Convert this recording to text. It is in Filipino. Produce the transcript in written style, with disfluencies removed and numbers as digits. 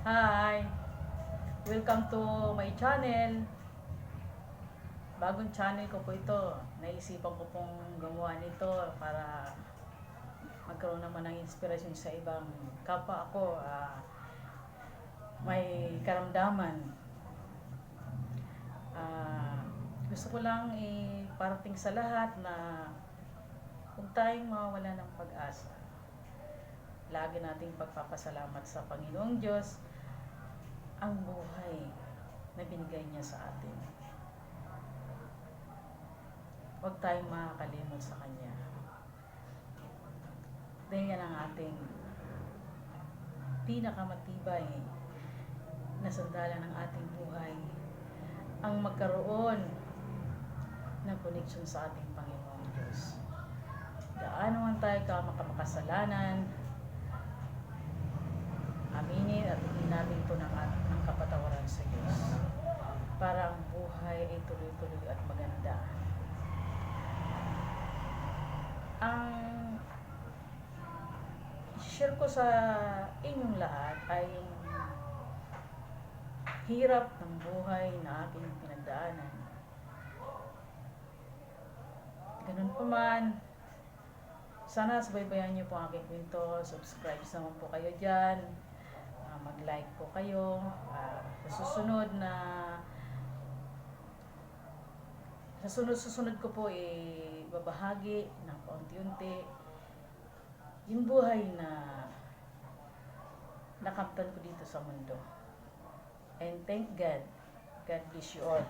Hi! Welcome to my channel. Bagong channel ko po ito. Naisipan ko pong gumawa nito para magkaroon naman ng inspirasyon sa ibang kapwa ako. May karamdaman. Gusto ko lang iparating sa lahat na huwag tayong mawawala ng pag-asa. Lagi nating pagpapasalamat sa Panginoong Diyos ang buhay na binigay niya sa atin. Huwag tayong makakalimot sa Kanya. Dahil yan ang ating pinakamatibay na sandalan ng ating buhay, ang magkaroon ng koneksyon sa ating Panginoong Diyos. Gaano man tayo makasalanan, aminin at hingin natin ito ng kapatawaran sa Diyos para ang buhay ay tuloy-tuloy at maganda. Ang share ko sa inyong lahat ay yung hirap ng buhay na aking pinagdaanan. Ganun pa man, sana subaybayan niyo po ang aking kwento. Subscribe naman po kayo dyan. Mag-like po kayo. Sa susunod ko po babahagi ng paunti-unti yung buhay na nakamtan ko dito sa mundo. And thank God. God bless you all.